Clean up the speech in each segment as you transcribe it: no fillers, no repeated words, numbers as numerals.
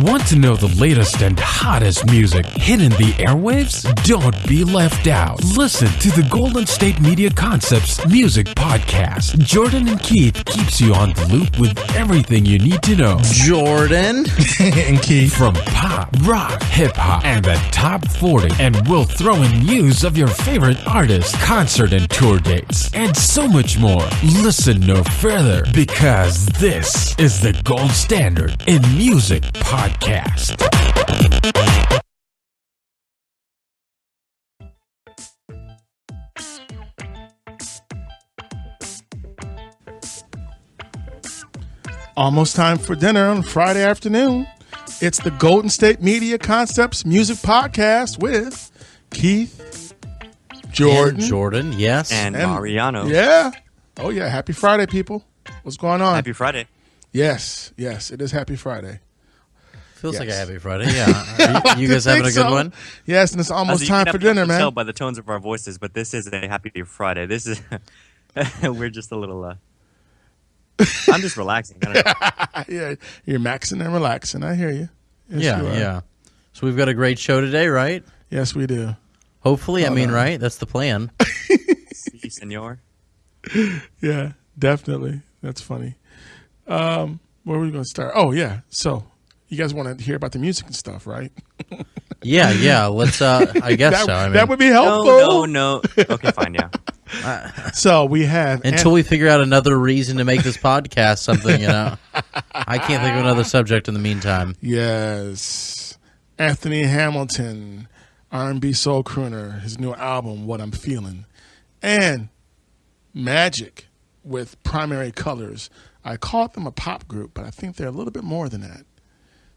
Want to know the latest and hottest music hitting the airwaves? Don't be left out. Listen to the Golden State Media Concepts Music Podcast. Jordan and Keith keeps you on the loop with everything you need to know. Jordan and Keith. From pop, rock, hip-hop, and the top 40. And we'll throw in news of your favorite artists, concert and tour dates, and so much more. Listen no further, because this is the gold standard in music podcast. Almost time for dinner on Friday afternoon. It's the Golden State Media Concepts Music Podcast with Keith, Jordan, yes, and Mariano. Yeah. Oh, yeah. Happy Friday, people. What's going on? Happy Friday. Yes, it is Happy Friday. Feels like a Happy Friday, yeah. You guys having a good one? Yes, and it's almost time for dinner, man. You can tell by the tones of our voices, but this is a Happy Friday. This is we're just a little. I'm just relaxing. I don't know. Yeah, you're maxing and relaxing. I hear you. Yes, yeah. So we've got a great show today, right? Yes, we do. Hopefully, right? That's the plan. Si, senor. Yeah, definitely. That's funny. Where are we going to start? Oh, yeah. So, you guys want to hear about the music and stuff, right? Yeah. Let's. I guess so. That would be helpful. No. Okay, fine. Yeah. So we have until we figure out another reason to make this podcast something. I can't think of another subject in the meantime. Yes, Anthony Hamilton, R&B soul crooner, his new album "What I'm Feelin," and Magic with Primary Colors. I called them a pop group, but I think they're a little bit more than that.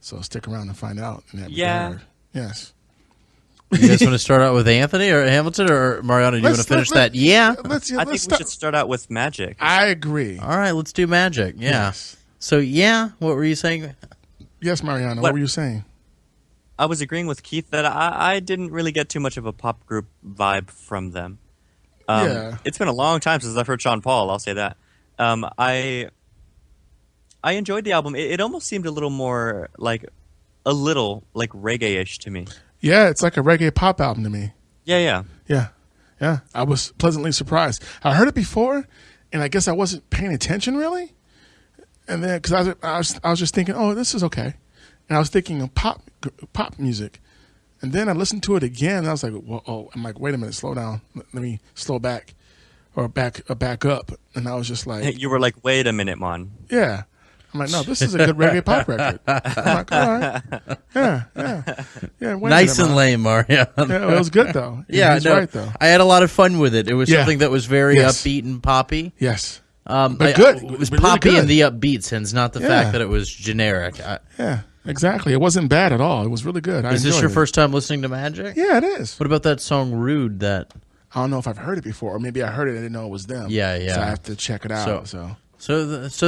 So stick around and find out in that regard. Yes. You guys want to start out with Anthony or Hamilton or Mariano? Do you want to finish that? Yeah. I think we should start out with Magic. I agree. All right, let's do Magic. Yeah. Yes. So, what were you saying? Yes, Mariano, what were you saying? I was agreeing with Keith that I didn't really get too much of a pop group vibe from them. It's been a long time since I've heard Sean Paul, I'll say that. I enjoyed the album. It almost seemed a little more like reggae-ish to me. Yeah, it's like a reggae pop album to me. Yeah. I was pleasantly surprised. I heard it before, and I guess I wasn't paying attention really. And then, because I was just thinking, oh, this is okay, and I was thinking of pop music, and then I listened to it again, and I was like, I'm like, wait a minute, slow down, let me slow back, or back up, and I was just like, you were like, wait a minute, man. Yeah. I'm like, no, this is a good reggae pop record. I'm like, all right. Yeah. Nice and lame, Mario. Yeah, it was good, though. He's right, though. I had a lot of fun with it. It was something that was very upbeat and poppy. Yes. But good. It was poppy really in the upbeat sense, not the fact that it was generic. Yeah, exactly. It wasn't bad at all. It was was really good. Is this your first time listening to Magic? Yeah, it is. What about that song Rude? I don't know if I've heard it before, or maybe I heard it and I didn't know it was them. Yeah. So I have to check it out. So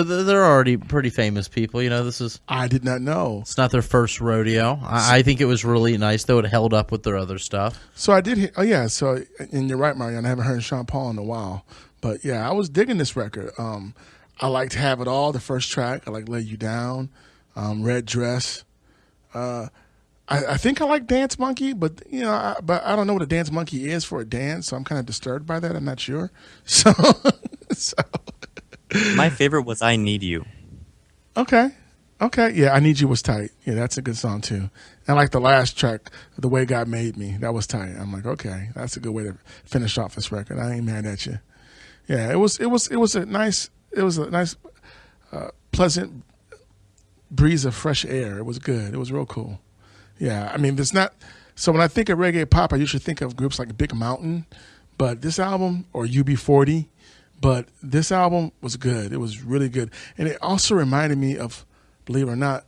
they're already pretty famous people. I did not know. It's not their first rodeo. I think it was really nice, though. It held up with their other stuff. So I did hear, and you're right, Mariano, I haven't heard Sean Paul in a while. But, yeah, I was digging this record. I liked Have It All, the first track. I like Lay You Down, Red Dress. I think I like Dance Monkey, but but I don't know what a Dance Monkey is for a dance, so I'm kind of disturbed by that. I'm not sure. So my favorite was I Need You. Okay. Yeah, I Need You was tight. Yeah, that's a good song too. And I like the last track, The Way God Made Me. That was tight. I'm like, okay, that's a good way to finish off this record. I ain't mad at you. Yeah, it was a nice pleasant breeze of fresh air. It was good. It was real cool. Yeah, I mean, so when I think of reggae pop, I usually think of groups like Big Mountain, but this album, or UB40, but this album was good. It was really good. And it also reminded me of, believe it or not,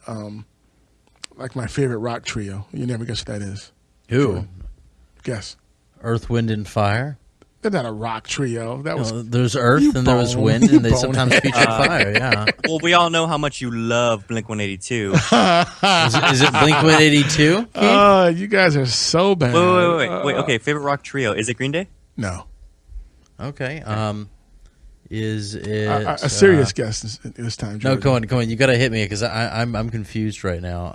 like my favorite rock trio. You never guess what that is. Who? Sure. Guess. Earth, Wind, and Fire? They're not a rock trio. There's Earth and there was Wind, and they sometimes feature fire, yeah. Well, we all know how much you love Blink-182. Is it Blink-182? Oh, you guys are so bad. Wait. Okay, favorite rock trio. Is it Green Day? No. Okay. Is it a serious guess this time, Jordan? No, Comin. You got to hit me because I'm confused right now.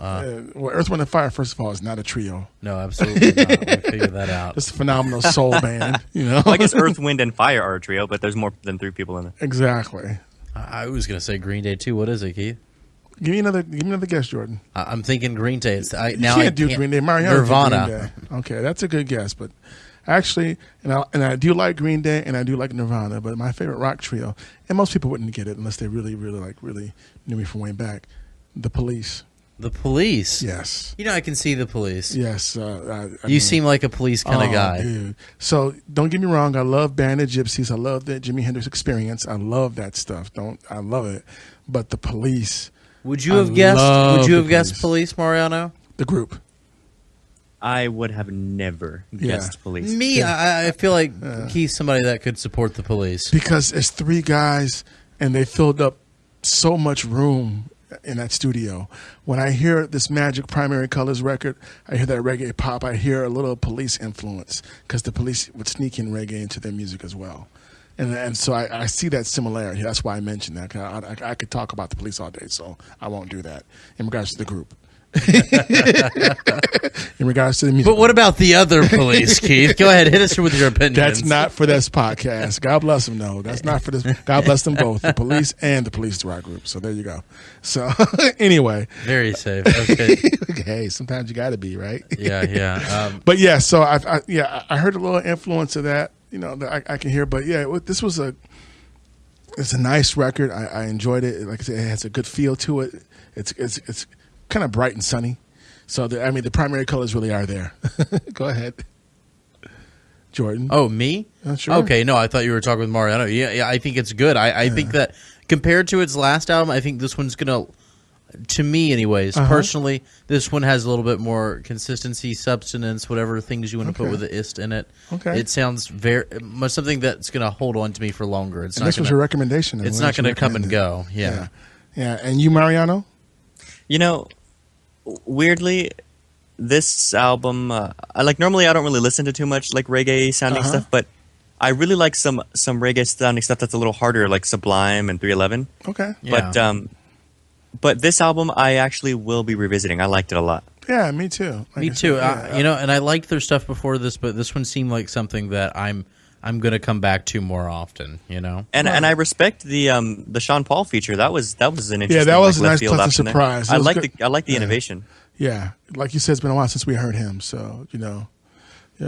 Well, Earth, Wind, and Fire, first of all, is not a trio. No, absolutely not. We'll figure that out. It's a phenomenal soul band, you know. Well, I guess Earth, Wind, and Fire are a trio, but there's more than 3 people in it. Exactly. I was going to say Green Day too. What is it, Keith? Give me another guess, Jordan. I'm thinking Green Day. You can't do Green Day. Mariano Nirvana. Green Day. Okay, that's a good guess, but actually, and I do like Green Day and I do like Nirvana, but my favorite rock trio, and most people wouldn't get it unless they really knew me from way back, The Police. The Police? Yes. You know, I can see The Police. Yes. You seem like a Police kind of guy. Dude. So don't get me wrong. I love Band of Gypsies. I love the Jimi Hendrix Experience. I love that stuff. I love it. But The Police. Would you have guessed Police, Mariano? The group. I would have never guessed Police. Me, yeah. I feel like he's somebody that could support The Police. Because it's 3 guys, and they filled up so much room in that studio. When I hear this Magic Primary Colors record, I hear that reggae pop. I hear a little Police influence because the Police would sneak in reggae into their music as well. And so I see that similarity. That's why I mentioned that. I could talk about the Police all day, so I won't do that in regards to the group. In regards to the music. But what about the other Police, Keith? Go ahead, hit us with your opinions. That's not for this podcast. God bless them. No, that's not for this. God bless them both, the Police and the Police Rock Group. So there you go. So anyway, very safe. Okay. Hey, sometimes you got to be right. Yeah. But yeah, so I heard a little influence of that. You know, that I can hear. But yeah, this was it's a nice record. I enjoyed it. Like I said, it has a good feel to it. It's kind of bright and sunny. So the primary colors really are there. Go ahead, Jordan. Oh, me? Sure. Okay, no, I thought you were talking with Mariano. Yeah, I think it's good. I think that compared to its last album, I think this one's gonna, to me anyways, personally, this one has a little bit more consistency, substance, whatever things you want to put with the ist in it. Okay. It sounds very much something that's going to hold on to me for longer. It's and not this was your recommendation. It's not going to come and go. Yeah. And you, Mariano? You know, weirdly, this album, normally I don't really listen to too much like reggae sounding stuff, but I really like some reggae sounding stuff that's a little harder, like Sublime and 311. Okay. Yeah. But this album, I actually will be revisiting. I liked it a lot. Yeah, me too. Me too. And I liked their stuff before this, but this one seemed like something that I'm going to come back to more often. You know. And I respect the Sean Paul feature. That was an interesting. Yeah, that was a nice pleasant surprise. I like the innovation. Yeah, like you said, it's been a while since we heard him. So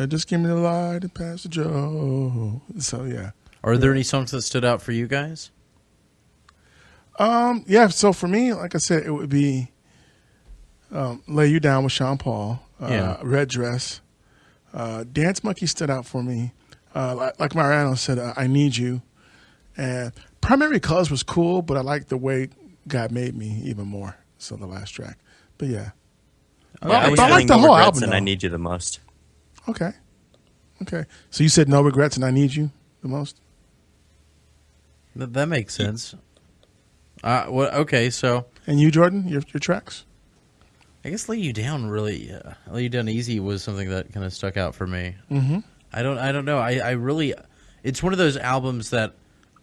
just give me the light and pass the Joe. So yeah. Are there any songs that stood out for you guys? Yeah, so for me, like I said, it would be Lay You Down with Sean Paul, Red Dress. Dance Monkey stood out for me. Like Mariano said, I Need You. And Primary Colors was cool, but I like the way God Made Me even more. So the last track. But yeah. I was I like the No whole Regrets album. And I Need You the most. Okay. So you said No Regrets and I Need You the most? That makes sense. Okay, so. And you, Jordan, your tracks? I guess Lay You Down really, Lay You Down Easy was something that kind of stuck out for me. Mm-hmm. I don't know. I really, it's one of those albums that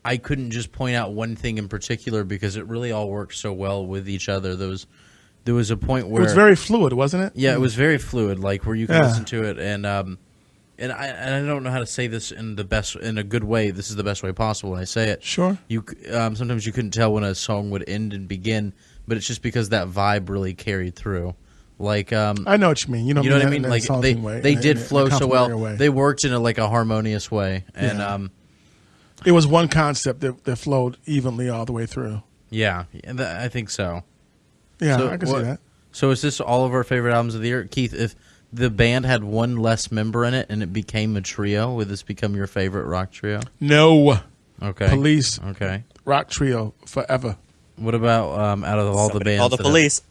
I couldn't just point out one thing in particular because it really all worked so well with each other. There was a point where it was very fluid, wasn't it? Yeah, it was very fluid, like where you can listen to it, and I don't know how to say this in a good way. This is the best way possible when I say it. Sure. Sometimes you couldn't tell when a song would end and begin, but it's just because that vibe really carried through. Like I know what you mean. You know what I mean? Like they did flow so well. Way. They worked in a harmonious way, and it was one concept that flowed evenly all the way through. Yeah, I think so. Yeah, I can see that. So is this all of our favorite albums of the year, Keith? If the band had one less member in it and it became a trio, would this become your favorite rock trio? No. Okay. Police. Okay. Rock trio forever. What about out of all the bands? All the Police.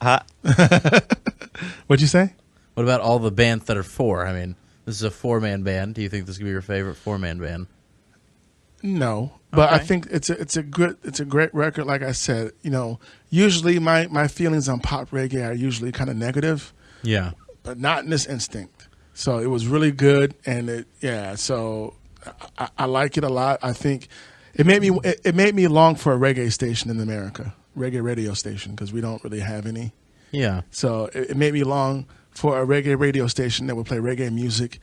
What'd you say? What about all the bands that are four? I mean, this is a 4-man band. Do you think this could be your favorite 4-man band? No, but I think it's a great record. Like I said, usually my feelings on pop reggae are usually kind of negative. Yeah, but not in this instinct. So it was really good, and so I like it a lot. I think It made me long for a reggae station in America, reggae radio station, because we don't really have any. Yeah. So it made me long for a reggae radio station that would play reggae music.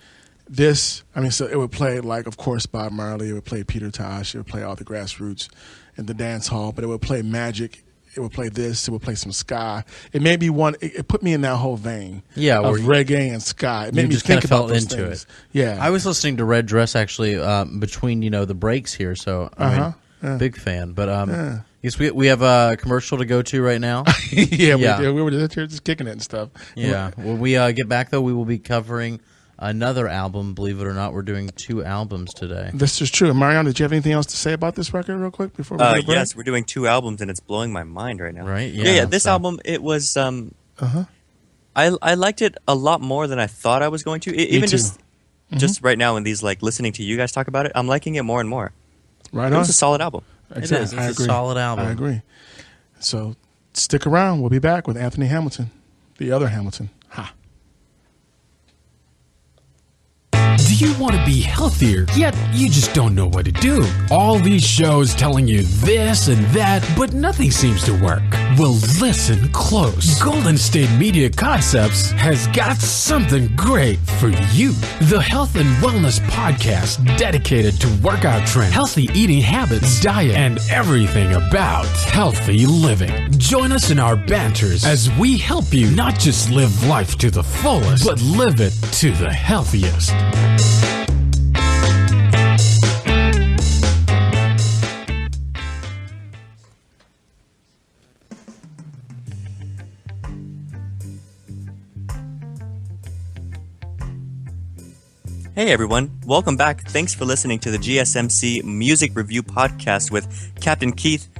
So it would play, like, of course, Bob Marley. It would play Peter Tosh. It would play all the grassroots and the dance hall. But it would play Magic. It would play this. It would play some ska. It made me want. It put me in that whole vein. Yeah, of reggae and ska. It made me just think kind of about those into things. it. Yeah, I was listening to Red Dress actually between the breaks here, so I mean, big fan. But guess we have a commercial to go to right now. We were just kicking it and stuff. Yeah. When we get back though, we will be covering another album. Believe it or not, we're doing 2 albums today. This is true. Mariano, did you have anything else to say about this record real quick before we go to break? Yes, we're doing 2 albums, and it's blowing my mind right now. Right? Yeah. This album, it was. I liked it a lot more than I thought I was going to. Even just right now, in these listening to you guys talk about it, I'm liking it more and more. Right on. It was a solid album. Exactly. It is. It's a solid album. I agree. So stick around. We'll be back with Anthony Hamilton, the other Hamilton. Ha. Do you want to be healthier, yet you just don't know what to do? All these shows telling you this and that, but nothing seems to work. Well, listen close. Golden State Media Concepts has got something great for you. The Health and Wellness Podcast dedicated to workout trends, healthy eating habits, diet, and everything about healthy living. Join us in our banters as we help you not just live life to the fullest, but live it to the healthiest. Hey everyone, welcome back. Thanks for listening to the GSMC Music Review Podcast with Captain Keith,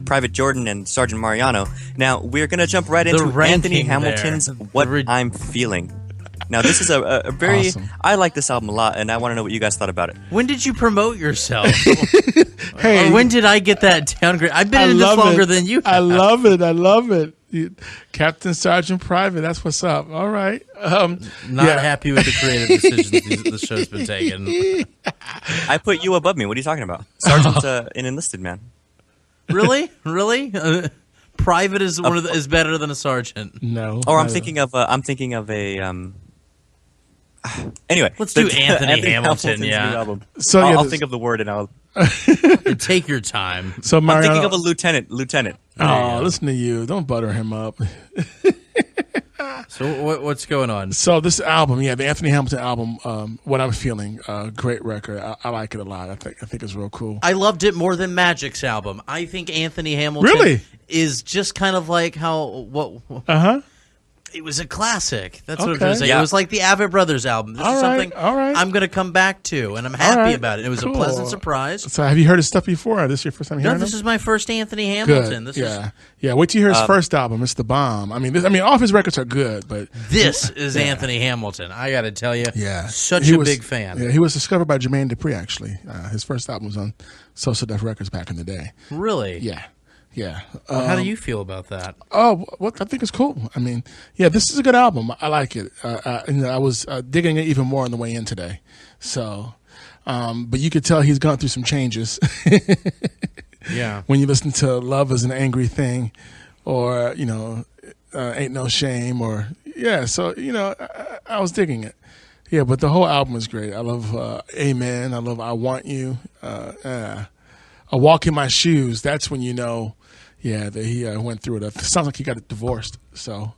Private Jordan, and Sergeant Mariano. Now, we're going to jump right into Anthony Hamilton's What I'm Feelin. Now, this is a very... Awesome. I like this album a lot, and I want to know what you guys thought about it. When did you promote yourself? Hey, or when did I get that downgrade? I've been in this longer than you have. I love it. Captain, Sergeant, Private. That's what's up. All right. Not happy with the creative decisions the show's been taking. I put you above me. What are you talking about? Sergeant's an enlisted man. Really? Private is is better than a sergeant. No. Or I'm thinking of a. Anyway, let's do Anthony Hamilton's new yeah. album. So I'll think of the word and I'll. Take your time. So I'm Mariano, thinking of a lieutenant. Oh, listen to you! Don't butter him up. So what's going on? So this album, the Anthony Hamilton album, What I'm Feeling, great record. I like it a lot. I think it's real cool. I loved it more than Magic's album. I think Anthony Hamilton is just kind of like how it was a classic. That's what I'm trying to say. Yeah. It was like the Avett Brothers album. This is something I'm going to come back to, and I'm happy about it. It was a pleasant surprise. So have you heard his stuff before? Or this is your first time hearing him? No, this is my first Anthony Hamilton. Good. Wait till you hear his first album. It's the bomb. I mean, all of his records are good, but this is Anthony Hamilton. I got to tell you, such a big fan. Yeah, he was discovered by Jermaine Dupri. Actually, his first album was on Social Def Records back in the day. Really? Yeah. Well, how do you feel about that? Oh, well, I think it's cool. I mean, this is a good album. I like it. I was digging it even more on the way in today. So, but you could tell he's gone through some changes. Yeah. When you listen to Love Is an Angry Thing or, Ain't No Shame or, so, I was digging it. Yeah, but the whole album is great. I love Amen. I love I Want You. A Walk in My Shoes. That's when you know, that he went through it. It sounds like he got divorced. So,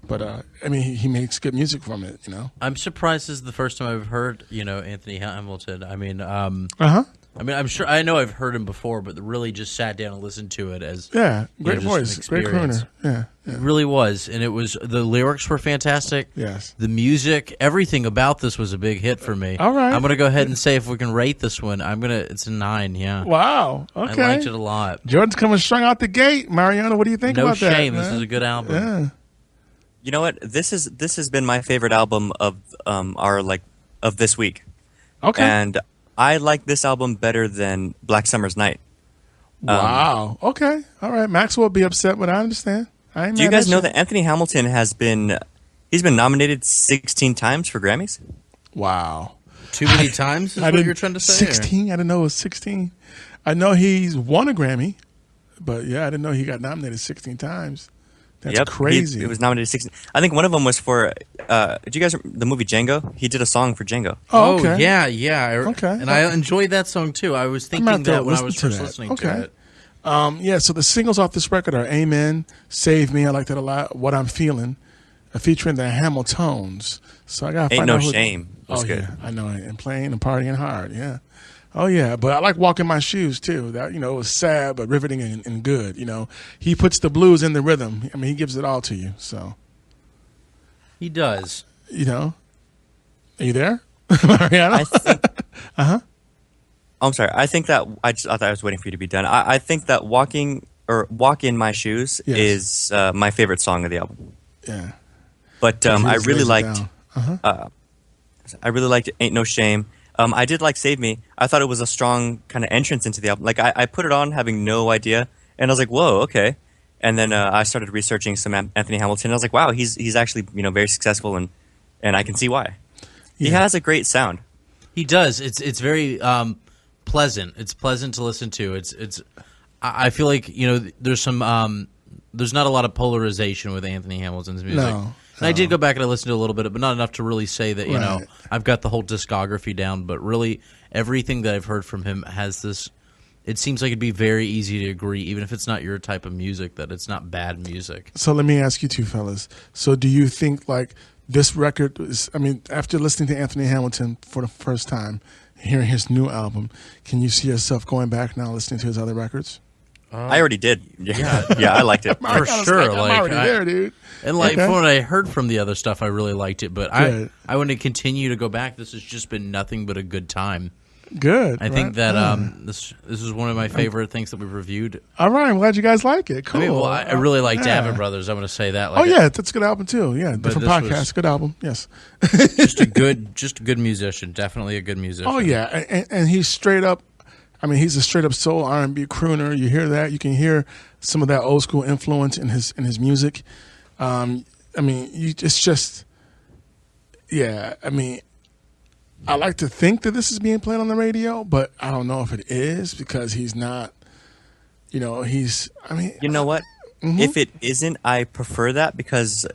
but he makes good music from it, I'm surprised this is the first time I've heard, Anthony Hamilton. I mean, I'm sure I know I've heard him before, but really just sat down and listened to it as great voice, great crooner. Yeah. It really was, and it was the lyrics were fantastic. Yes, the music, everything about this was a big hit for me. All right, I'm gonna go ahead and say if we can rate this one, it's a 9. Yeah. Wow. Okay. I liked it a lot. Jordan's coming strong out the gate. Mariano, what do you think about that? No shame. This is a good album. Yeah. You know what? This has been my favorite album of of this week. Okay. And I like this album better than Black Summer's Night. Wow. Okay. All right. Maxwell will be upset, but I understand. Do you guys know that Anthony Hamilton he's been nominated 16 times for Grammys? Wow. Too many times is what you're trying to say? 16? I didn't know it was 16. I know he's won a Grammy, but yeah, I didn't know he got nominated 16 times. That's crazy. He was nominated 16. I think one of them was for. Did you guys the movie Django? He did a song for Django. Oh, okay. Yeah. Okay. And I enjoyed that song too. I was thinking that when I was first listening to it. Yeah, so the singles off this record are Amen, Save Me, I like that a lot, What I'm Feelin', featuring the Hamiltones. So I gotta Ain't find No out who, Shame. Was good. Yeah, I know, and playing and partying hard, yeah. Oh yeah, but I like Walking My Shoes too. That, you know, it was sad but riveting and good. You know, he puts the blues in the rhythm. I mean, he gives it all to you. So he does. You know, are you there, Mariano? I think, Oh, I'm sorry. I think that I thought I was waiting for you to be done. I think that Walk in My Shoes is my favorite song of the album. Yeah, but I really liked. I really liked Ain't No Shame. I did like Save Me. I thought it was a strong kind of entrance into the album. Like I put it on having no idea, and I was like, "Whoa, okay." And then I started researching some Anthony Hamilton. And I was like, "Wow, he's actually very successful, and I can see why." Yeah. He has a great sound. He does. It's very pleasant. It's pleasant to listen to. It's. I feel like there's some there's not a lot of polarization with Anthony Hamilton's music. No. And I did go back and I listened to a little bit, but not enough to really say that, know, I've got the whole discography down. But really, everything that I've heard from him has this – it seems like it'd be very easy to agree, even if it's not your type of music, that it's not bad music. So let me ask you two fellas. So do you think, like, this record is – I mean, after listening to Anthony Hamilton for the first time, hearing his new album, can you see yourself going back now listening to his other records? I already did. Yeah, I liked it for sure. I'm already there, dude. And from what I heard from the other stuff, I really liked it. But I want to continue to go back. This has just been nothing but a good time. Good. I think that this is one of my favorite things that we've reviewed. All right, I'm glad you guys like it. Cool. I mean, I really like Davin Brothers. I'm going to say that. That's a good album too. Yeah, different podcast, good album. Yes. just a good musician. Definitely a good musician. Oh yeah, and he's straight up. I mean, he's a straight up soul R&B crooner. You hear that? You can hear some of that old school influence in his music. I mean, it's just, yeah. I mean, I like to think that this is being played on the radio, but I don't know if it is because he's not. He's. I mean, you know what? Mm-hmm. If it isn't, I prefer that because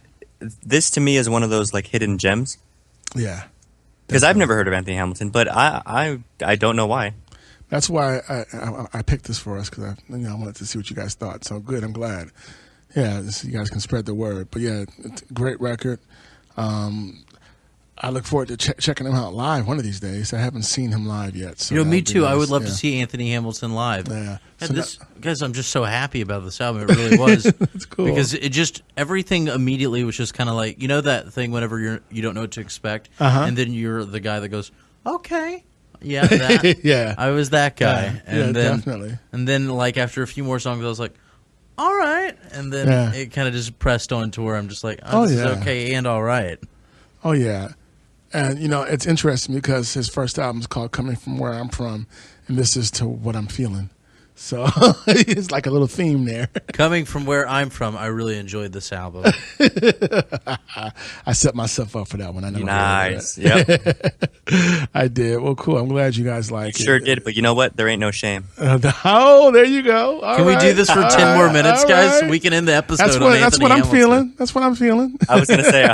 this to me is one of those like hidden gems. Yeah. Because I've never heard of Anthony Hamilton, but I don't know why. That's why I picked this for us because I wanted to see what you guys thought. So good, I'm glad. Yeah, you guys can spread the word. But yeah, it's a great record. I look forward to checking him out live one of these days. I haven't seen him live yet. So me too. Nice. I would love to see Anthony Hamilton live. Yeah. Guys, I'm just so happy about this album. It really was. It's cool. Because it just, everything immediately was just kind of like, that thing whenever you don't know what to expect. And then you're the guy that goes, okay. Yeah, that. Yeah. I was that guy. Yeah, definitely. And then, like, after a few more songs, I was like, all right. And then it kind of just pressed on to where I'm just like, this is okay and all right. Oh, yeah. And, it's interesting because his first album is called Coming From Where I'm From, and this is to What I'm Feelin'. So it's like a little theme there. Coming from where I'm from, I really enjoyed this album. I set myself up for that one. I know. Nice. Yep. I did. Well, cool. I'm glad you guys like it. Sure did. But you know what? There ain't no shame. There you go. Can we do this for 10 more minutes, guys? So we can end the episode. That's what I'm feeling. That's what I'm feeling. I was going to say,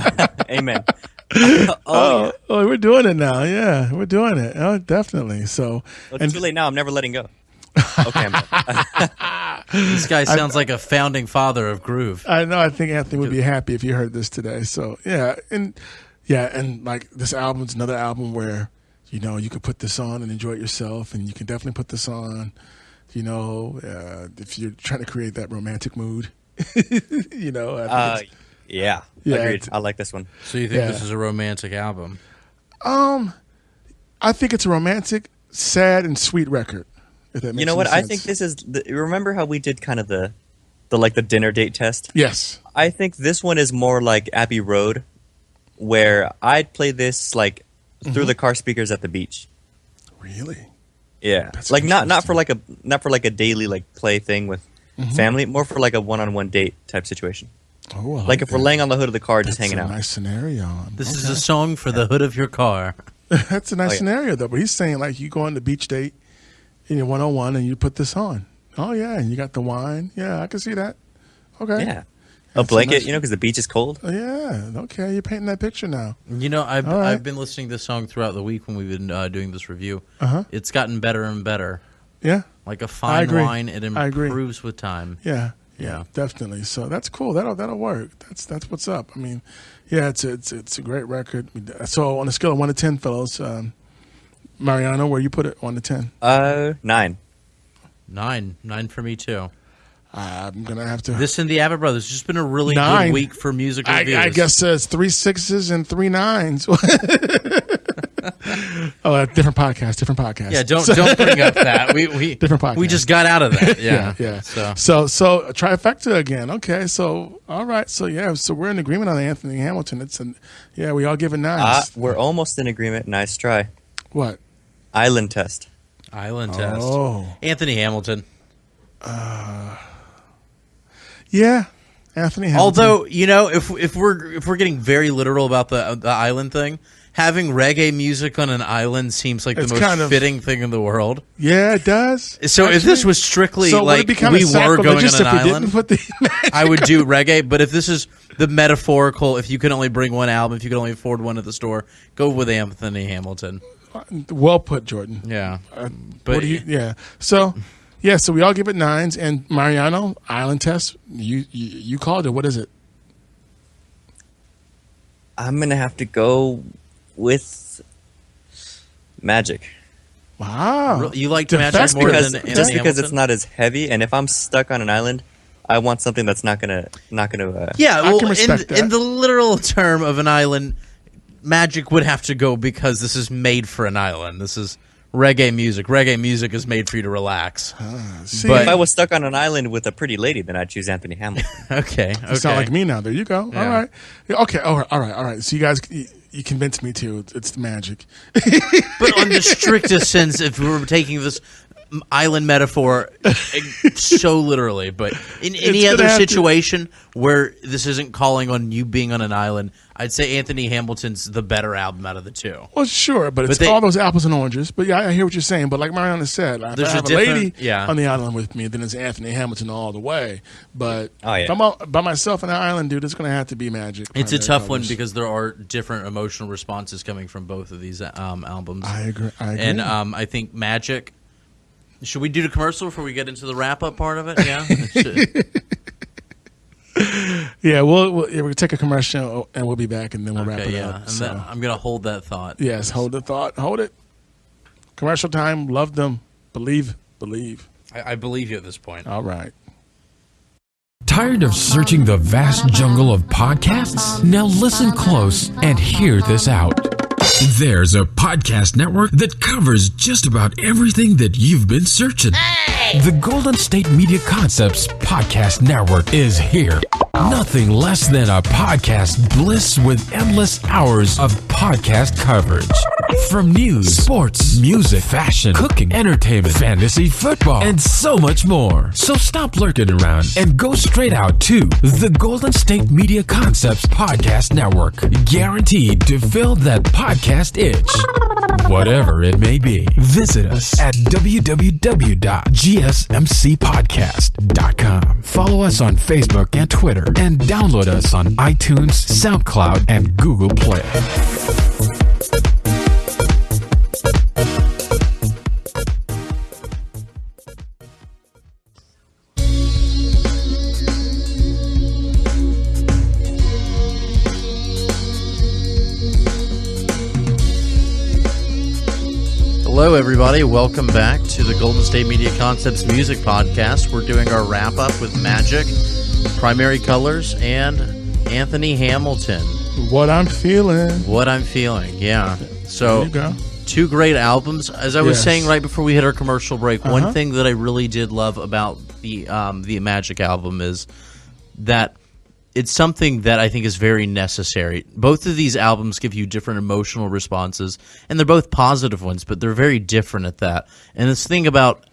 amen. We're doing it now. Yeah, we're doing it. Oh, definitely. So it's too late now. I'm never letting go. Okay. This guy sounds like a founding father of groove. I know. I think Anthony would be happy if he heard this today. So and like this album's another album where you could put this on and enjoy it yourself, and you can definitely put this on. If you're trying to create that romantic mood, Yeah, agreed. I like this one. So you think this is a romantic album? I think it's a romantic, sad, and sweet record. If that makes what? Sense. I think this is. Remember how we did kind of the dinner date test? Yes. I think this one is more like Abbey Road, where I'd play this like through the car speakers at the beach. Really? Yeah. That's like not for like a daily like play thing with family, more for like a one-on-one date type situation. Oh, I like if we're laying on the hood of the car just hanging out. That's a nice scenario. This is a song for the hood of your car. That's a nice scenario though. But he's saying like you go on the beach date, in your 101 and you put this on. Oh, yeah, and you got the wine. Yeah, I can see that. Okay. Yeah. A blanket, because the beach is cold. Oh, yeah, okay, you're painting that picture now. I've been listening to this song throughout the week when we've been doing this review. It's gotten better and better. Yeah. Like a fine wine, it improves with time. Yeah, definitely. So that's cool. That'll work. That's what's up. I mean, yeah, it's a great record. So on a scale of 1 to 10, fellows, Mariano, where you put it 1 to 10? 9. 9 for me too. I'm gonna have to. This and the Abbott Brothers. It's just been a really good week for music reviews. I guess it's 3 6s and 3 9s. Oh, different podcast. Yeah, don't bring up that. We different podcast. We just got out of that. Yeah, yeah. So trifecta again. Okay, so all right. So we're in agreement on Anthony Hamilton. We all give it 9s. We're almost in agreement. Nice try. What? Island Test. Oh, Anthony Hamilton. Yeah. Anthony Hamilton. Although, if we're getting very literal about the island thing, having reggae music on an island seems like the most fitting thing in the world. Yeah, it does. So if this was strictly like we were going on an island, I would do reggae. But if this is the metaphorical, if you can only bring one album, if you can only afford one at the store, go with Anthony Hamilton. Well put, Jordan. Yeah. But So we all give it 9s. And Mariano, Island Test, you called it. What is it? I'm going to have to go with Magic. Wow. You like Magic more than Anthony just because Hamilton? It's not as heavy, and if I'm stuck on an island, I want something that's not gonna. Yeah, well, I can respect that. In the literal term of an island, Magic would have to go because this is made for an island. This is reggae music. Reggae music is made for you to relax. But if I was stuck on an island with a pretty lady, then I'd choose Anthony Hamilton. Okay. You sound like me now. There you go. Yeah. All right. Okay. All right. So you guys, you convinced me too. It's the Magic. But on the strictest sense, if we were taking this island metaphor so literally, but in any other situation where this isn't calling on you being on an island, I'd say Anthony Hamilton's the better album out of the two. Well, sure, but it's all those apples and oranges. But yeah, I hear what you're saying. But like Mariano said, if I have a lady on the island with me, then it's Anthony Hamilton all the way. But if I'm out by myself on an island, dude, it's going to have to be Magic. It's a tough one because there are different emotional responses coming from both of these albums. I agree. And I think Magic... Should we do the commercial before we get into the wrap-up part of it? Yeah? We'll take a commercial and we'll be back and then we'll wrap it up. And then I'm going to hold that thought. Yes, hold the thought. Hold it. Commercial time. Love them. Believe. I believe you at this point. All right. Tired of searching the vast jungle of podcasts? Now listen close and hear this out. There's a podcast network that covers just about everything that you've been searching. Hey! The Golden State Media Concepts Podcast Network is here. Nothing less than a podcast bliss with endless hours of podcast coverage. From news, sports, music, fashion, cooking, entertainment, fantasy, football, and so much more. So stop lurking around and go straight out to the Golden State Media Concepts Podcast Network. Guaranteed to fill that podcast itch. Whatever it may be. Visit us at www.gsmcpodcast.com. Follow us on Facebook and Twitter, and download us on iTunes, SoundCloud, and Google Play. Hello, everybody. Welcome back to the Golden State Media Concepts Music Podcast. We're doing our wrap-up with Magic, Primary Colors, and Anthony Hamilton. What I'm Feelin. Yeah. So, there you go. 2 great albums. As I was saying right before we hit our commercial break, one thing that I really did love about the Magic album is that it's something that I think is very necessary. Both of these albums give you different emotional responses, and they're both positive ones, but they're very different at that. And this thing about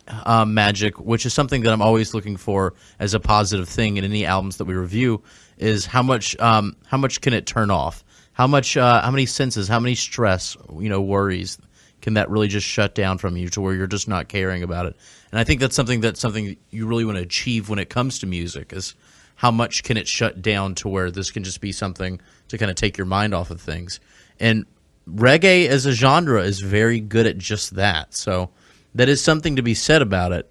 Magic, which is something that I'm always looking for as a positive thing in any albums that we review, is how much can it turn off? How many senses, how many stress, worries, can that really just shut down from you to where you're just not caring about it? And I think that's something you really want to achieve when it comes to music, is how much can it shut down to where this can just be something to kind of take your mind off of things. And reggae as a genre is very good at just that. So that is something to be said about it,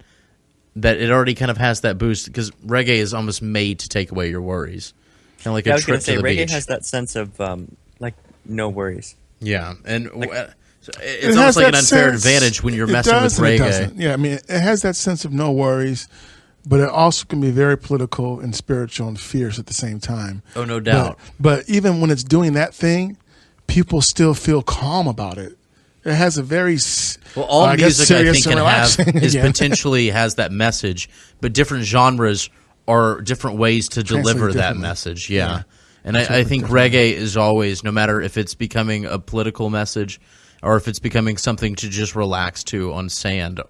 that it already kind of has that boost, because reggae is almost made to take away your worries. Kind of like a trip to the beach. Reggae has that sense of like no worries. Yeah, and it's almost like an unfair advantage when you're messing with reggae. Yeah, I mean, it has that sense of no worries, but it also can be very political and spiritual and fierce at the same time. Oh, no doubt. But even when it's doing that thing, people still feel calm about it. It has a very all music I think can have is potentially has that message, but different genres are different ways to deliver that message. Yeah. And I think reggae is always, no matter if it's becoming a political message or if it's becoming something to just relax to on sand,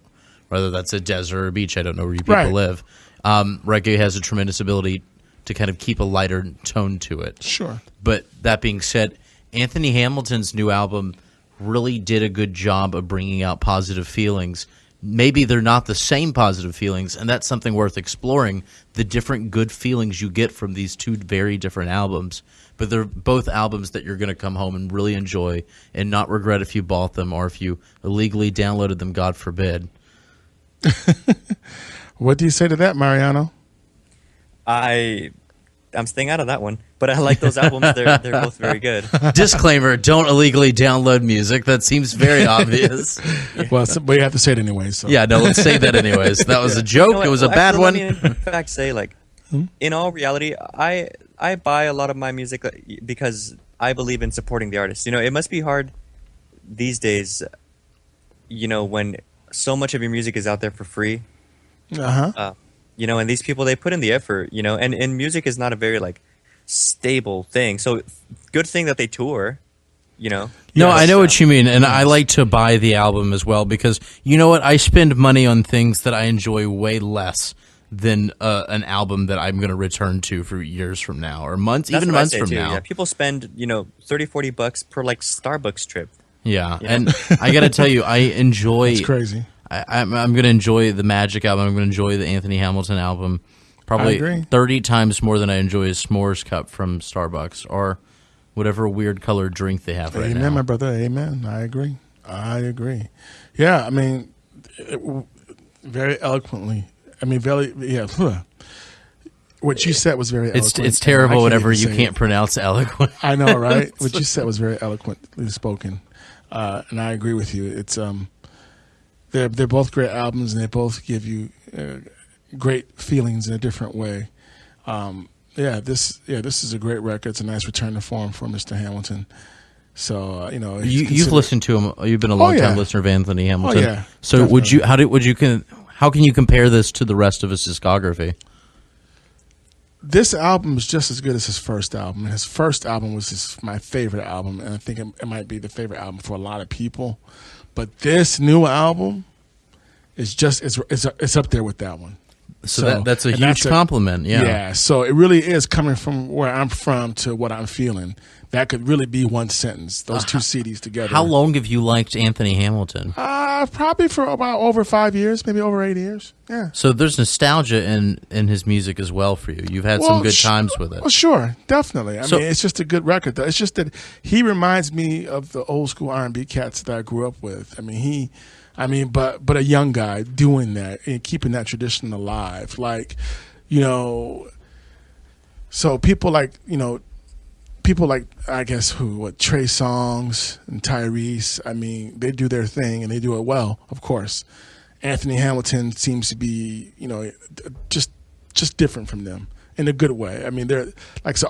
whether that's a desert or a beach, I don't know where you people live. Reggae has a tremendous ability to kind of keep a lighter tone to it. Sure. But that being said, Anthony Hamilton's new album really did a good job of bringing out positive feelings. Maybe they're not the same positive feelings, and that's something worth exploring, the different good feelings you get from these two very different albums. But they're both albums that you're going to come home and really enjoy and not regret if you bought them or if you illegally downloaded them, God forbid. What do you say to that, Mariano? I'm staying out of that one, but I like those albums. They're both very good. Disclaimer, don't illegally download music. That seems very obvious. Well, but you have to say it anyway. So. Yeah, no, let's say that anyways. That was a joke. It was a bad one. Let me in fact say, like, in all reality, I buy a lot of my music because I believe in supporting the artist. You know, it must be hard these days, you know, when so much of your music is out there for free. You know, and these people, they put in the effort, you know, and music is not a very, like, stable thing. So good thing that they tour, you know. No, I know what you mean, and I like to buy the album as well because, you know what, I spend money on things that I enjoy way less than an album that I'm going to return to for years from now or months, even months from now. Yeah, people spend, you know, $30-40 per, like, Starbucks trip. Yeah, you know? And I got to tell you, I enjoy... It's crazy. I'm going to enjoy the Magic album. I'm going to enjoy the Anthony Hamilton album probably 30 times more than I enjoy a s'mores cup from Starbucks or whatever weird colored drink they have right now. Amen, my brother. Amen. I agree. Yeah, I mean, very eloquently. I mean, what you said was very eloquent. It's terrible whenever you can't pronounce eloquent. I know, right? What you said was very eloquently spoken. And I agree with you. It's they're both great albums, and they both give you great feelings in a different way. This is a great record. It's a nice return to form for Mr. Hamilton. So you know, you've listened to him. You've been a long time listener of Anthony Hamilton. Oh, yeah, so definitely. how can you compare this to the rest of his discography? This album is just as good as his first album. His first album was my favorite album, and I think it might be the favorite album for a lot of people. But this new album is just it's up there with that one. So that's a huge compliment. Yeah. So it really is coming from where I'm from to what I'm feeling. That could really be one sentence. Those two CDs together. How long have you liked Anthony Hamilton? Probably for about over 5 years, maybe over 8 years. Yeah. So there's nostalgia in his music as well for you. You've had some good times with it. Well, sure, definitely. I mean, it's just a good record. Though. It's just that he reminds me of the old school R&B cats that I grew up with. But a young guy doing that and keeping that tradition alive. Like, you know, so people like I guess Trey Songz and Tyrese. I mean, they do their thing and they do it well, of course. Anthony Hamilton seems to be, you know, just different from them in a good way. I mean,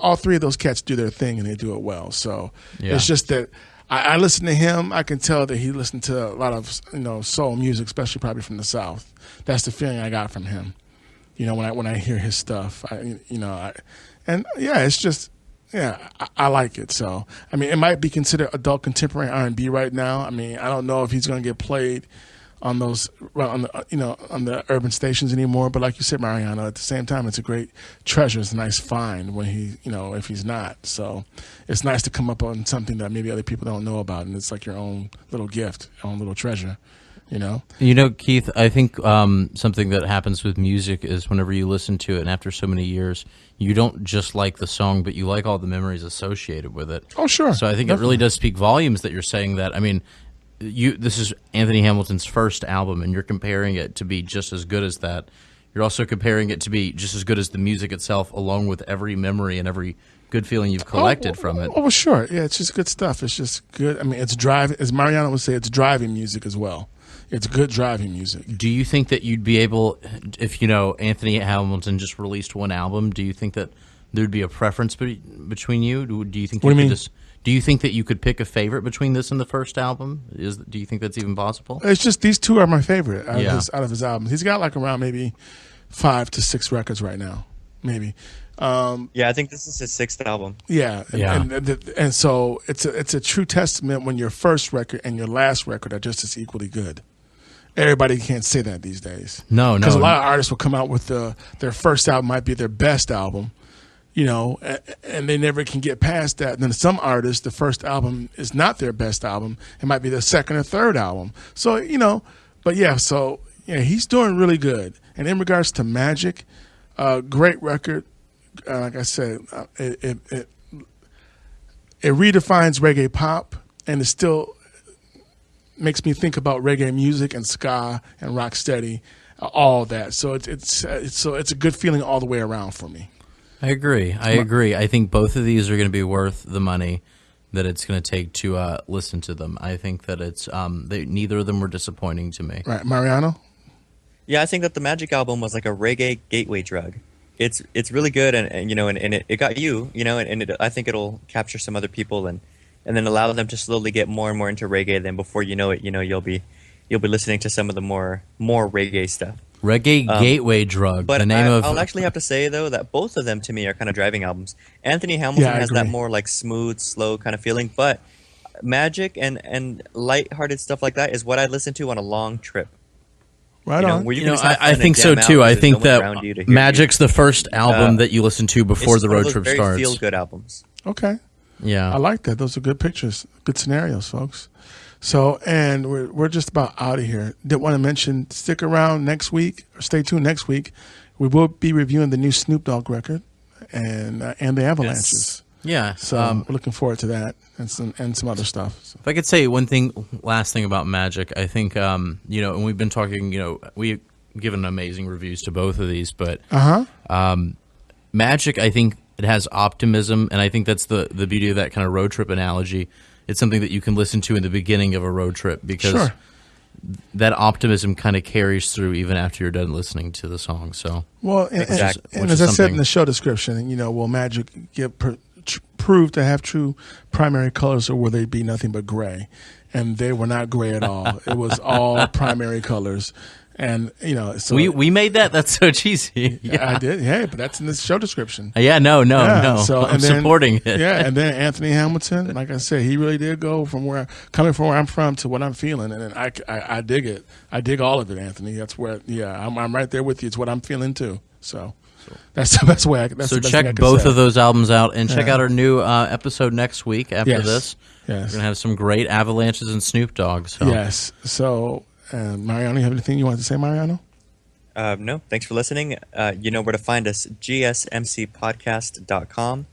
all three of those cats do their thing and they do it well. So it's just that I listen to him. I can tell that he listened to a lot of, you know, soul music, especially probably from the South. That's the feeling I got from him. You know, when I hear his stuff, it's just. Yeah, I like it. So, I mean, it might be considered adult contemporary R&B right now. I mean, I don't know if he's going to get played on those on the on the urban stations anymore. But like you said, Mariano, at the same time, it's a great treasure. It's a nice find when he if he's not. So it's nice to come up on something that maybe other people don't know about, and it's like your own little gift, your own little treasure. Keith, I think something that happens with music is whenever you listen to it, and after so many years, you don't just like the song, but you like all the memories associated with it. Oh, sure. So I think Definitely. it really does speak volumes that you're saying that. I mean, this is Anthony Hamilton's first album, and you're comparing it to be just as good as that. You're also comparing it to be just as good as the music itself, along with every memory and every good feeling you've collected from it. Oh, well, sure. Yeah, it's just good stuff. It's just good. I mean, it's driving, as Mariano would say, it's driving music as well. It's good driving music. Do you think that you'd be able, if Anthony Hamilton just released one album, do you think that there'd be a preference between you? Do you think what do you mean? Do you think that you could pick a favorite between this and the first album? Do you think that's even possible? It's just these two are my favorite out of his albums. He's got like around maybe 5 to 6 records right now, maybe. I think this is his 6th album. Yeah, and so it's a true testament when your first record and your last record are just as equally good. Everybody can't say that these days. No, because a lot of artists will come out with their first album might be their best album, and they never can get past that. And then some artists, the first album is not their best album; it might be their second or third album. So he's doing really good. And in regards to Magic, great record. Like I said, it redefines reggae pop, and it still makes me think about reggae music and ska and rocksteady, all that. So it's a good feeling all the way around for me. I agree. I think both of these are going to be worth the money that it's going to take to listen to them. I think that it's neither of them were disappointing to me. Right, Mariano? Yeah, I think that the Magic album was like a reggae gateway drug. It's really good, and it got you, and I think it'll capture some other people and then allow them to slowly get more and more into reggae. Then before you know it, you'll be listening to some of the more reggae stuff. Reggae gateway drug. But I'll actually have to say though that both of them to me are kind of driving albums. Anthony Hamilton has that more like smooth, slow kind of feeling, but Magic and lighthearted stuff like that is what I listen to on a long trip. Right on. I think so too. I think that Magic's the first album that you listen to before the road trip starts. Very feel-good albums. Okay. Yeah. I like that. Those are good pictures, good scenarios, folks. So, and we're just about out of here. Did want to mention, stick around next week, or stay tuned next week. We will be reviewing the new Snoop Dogg record and the Avalanches. Yes. Yeah. So we're looking forward to that and some other stuff. So. If I could say last thing about Magic, I think, and we've been talking, we've given amazing reviews to both of these, but Magic, I think it has optimism, and I think that's the beauty of that kind of road trip analogy. It's something that you can listen to in the beginning of a road trip because that optimism kind of carries through even after you're done listening to the song. So, exactly. And as I said in the show description, will Magic prove to have true primary colors, or will they be nothing but gray? And they were not gray at all. It was all primary colors. And so we made that. That's so cheesy. Yeah, I did. Hey, but that's in the show description. No. So I'm supporting it. Yeah, and then Anthony Hamilton, like I said, he really did go coming from where I'm from to what I'm feeling, and I dig it. I dig all of it, Anthony. That's where I'm right there with you. It's what I'm feeling too. So that's the best way. So check both of those albums out, and check out our new episode next week. After this, we're gonna have some great Avalanches and Snoop Dogg. So. Yes. So. Mariano, you have anything you want to say, Mariano? No, thanks for listening. You know where to find us, gsmcpodcast.com,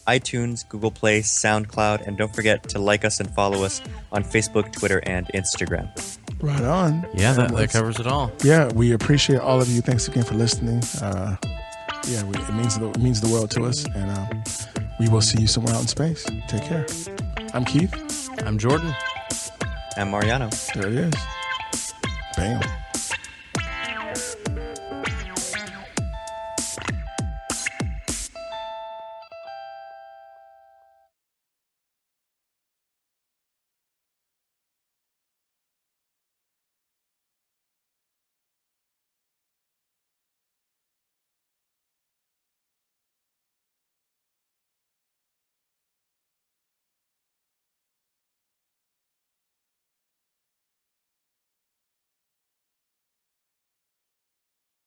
iTunes, Google Play, SoundCloud, and don't forget to like us and follow us on Facebook, Twitter, and Instagram. Right on. Yeah, that covers it all. Yeah, we appreciate all of you. Thanks again for listening. It means the world to us, and we will see you somewhere out in space. Take care. I'm Keith. I'm Jordan. I'm Mariano. There it is. Bam.